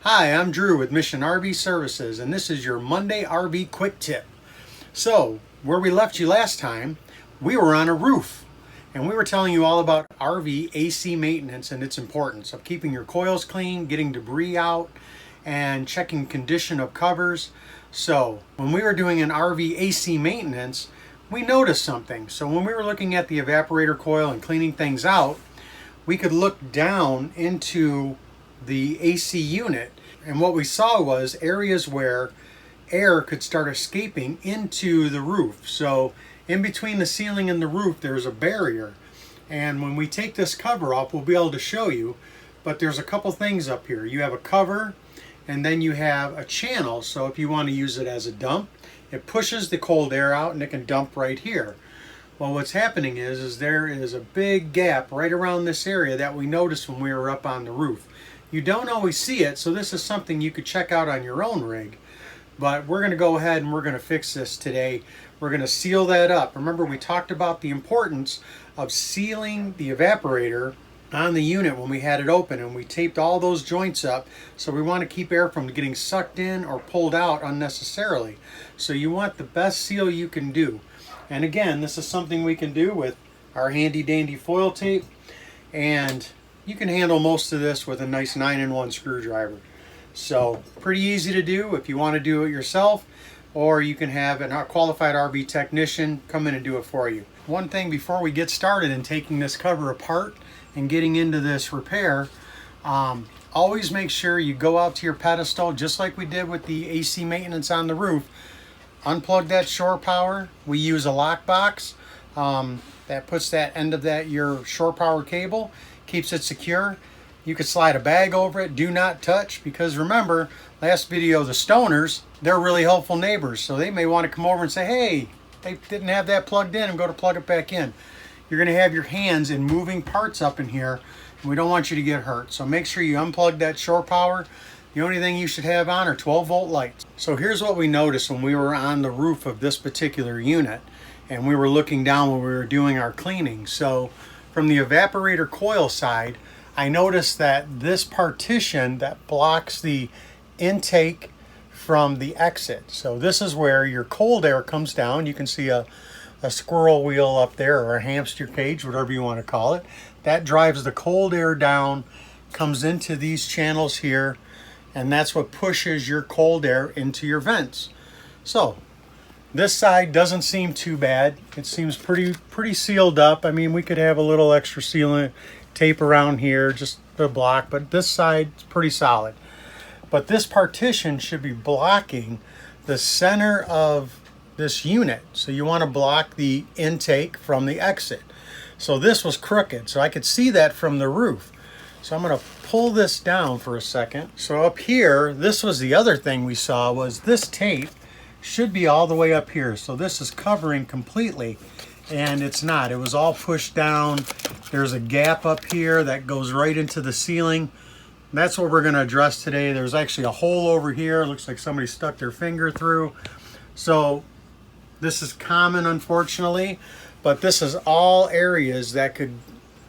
Hi, I'm Drew with Mission RV Services, and this is your Monday RV Quick Tip. So, where we left you last time, we were on a roof, and we were telling you all about RV AC maintenance and its importance of keeping your coils clean, getting debris out, and checking condition of covers. So, when we were doing an RV AC maintenance, we noticed something. So when we were looking at the evaporator coil and cleaning things out, we could look down into the AC unit, and what we saw was areas where air could start escaping into the roof. So in between the ceiling and the roof there's a barrier, and when we take this cover off we'll be able to show you, but there's a couple things up here. You have a cover and then you have a channel, so if you want to use it as a dump, it pushes the cold air out and it can dump right here. Well, what's happening is there is a big gap right around this area that we noticed when we were up on the roof. You don't always see it, so this is something you could check out on your own rig. But we're going to go ahead and we're going to fix this today. We're going to seal that up. Remember, we talked about the importance of sealing the evaporator on the unit when we had it open, and we taped all those joints up, so we want to keep air from getting sucked in or pulled out unnecessarily. So you want the best seal you can do. And again, this is something we can do with our handy dandy foil tape, and you can handle most of this with a nice 9-in-1 screwdriver. So pretty easy to do if you want to do it yourself, or you can have a qualified RV technician come in and do it for you. One thing before we get started in taking this cover apart and getting into this repair, always make sure you go out to your pedestal just like we did with the AC maintenance on the roof. Unplug that shore power. We use a lock box that puts that end of your shore power cable, keeps it secure. You could slide a bag over it. Do not touch, because remember, last video, the stoners, they're really helpful neighbors, so they may want to come over and say, hey, they didn't have that plugged in, and go to plug it back in. You're going to have your hands in moving parts up in here, and we don't want you to get hurt. So make sure you unplug that shore power. The only thing you should have on are 12-volt lights. So here's what we noticed when we were on the roof of this particular unit, and we were looking down when we were doing our cleaning. So from the evaporator coil side, I noticed that this partition that blocks the intake from the exit. So this is where your cold air comes down. You can see a squirrel wheel up there, or a hamster cage, whatever you want to call it. That drives the cold air down, comes into these channels here, and that's what pushes your cold air into your vents. So this side doesn't seem too bad. It seems pretty sealed up. I mean, we could have a little extra sealant tape around here just to block, but this side is pretty solid. But this partition should be blocking the center of this unit. So you want to block the intake from the exit. So this was crooked, so I could see that from the roof. So I'm going to pull this down for a second. So up here, this was the other thing we saw, was this tape should be all the way up here. So this is covering completely, and it's not. It was all pushed down. There's a gap up here that goes right into the ceiling. That's what we're going to address today. There's actually a hole over here. It looks like somebody stuck their finger through. So this is common, unfortunately, but this is all areas that could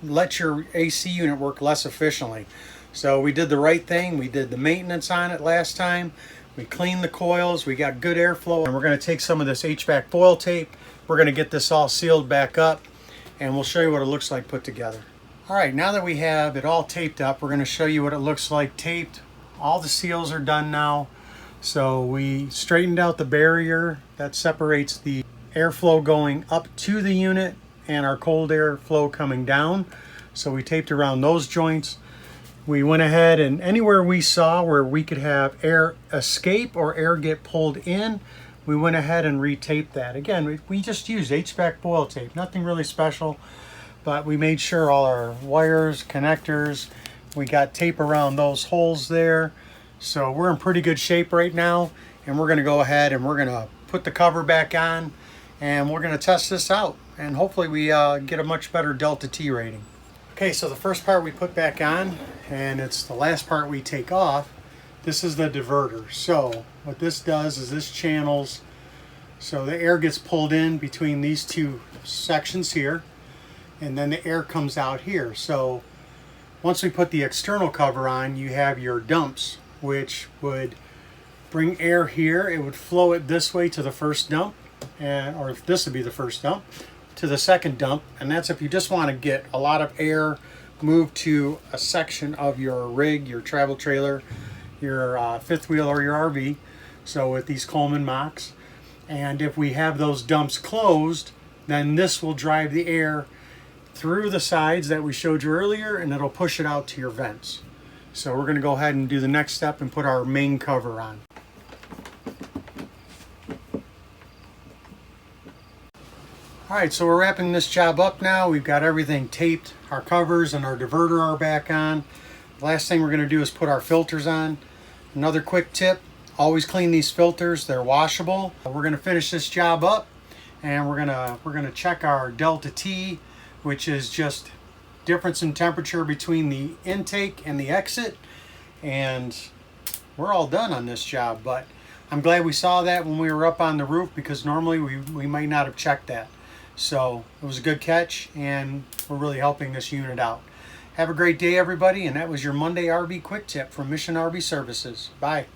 let your AC unit work less efficiently. So we did the right thing. We did the maintenance on it last time. We cleaned the coils. We got good airflow, and we're going to take some of this HVAC foil tape. We're going to get this all sealed back up, and we'll show you what it looks like put together. All right, now that we have it all taped up, we're going to show you what it looks like taped. All the seals are done now. So we straightened out the barrier that separates the airflow going up to the unit and our cold air flow coming down. So we taped around those joints. We went ahead, and anywhere we saw where we could have air escape or air get pulled in, we went ahead and retaped that. Again, we just used HVAC foil tape, nothing really special, but we made sure all our wires, connectors, we got tape around those holes there. So we're in pretty good shape right now, and we're going to go ahead and we're going to put the cover back on, and we're going to test this out, and hopefully we get a much better Delta T rating. Okay, so the first part we put back on, and it's the last part we take off. This is the diverter. So what this does is this channels, so the air gets pulled in between these two sections here, and then the air comes out here. So once we put the external cover on, you have your dumps, which would bring air here. It would flow it this way to the first dump, or if this would be the first dump, to the second dump. And that's if you just want to get a lot of air moved to a section of your rig, your travel trailer, your fifth wheel, or your RV. So with these Coleman mocks. And if we have those dumps closed, then this will drive the air through the sides that we showed you earlier, and it'll push it out to your vents. So we're going to go ahead and do the next step and put our main cover on. Alright, so we're wrapping this job up now. We've got everything taped. Our covers and our diverter are back on. The last thing we're going to do is put our filters on. Another quick tip, always clean these filters. They're washable. We're going to finish this job up, and we're going to check our delta T, which is just difference in temperature between the intake and the exit. And we're all done on this job, but I'm glad we saw that when we were up on the roof, because normally we might not have checked that. So it was a good catch, and we're really helping this unit out. Have a great day, everybody, and that was your Monday RV Quick Tip from Mission RV Services. Bye.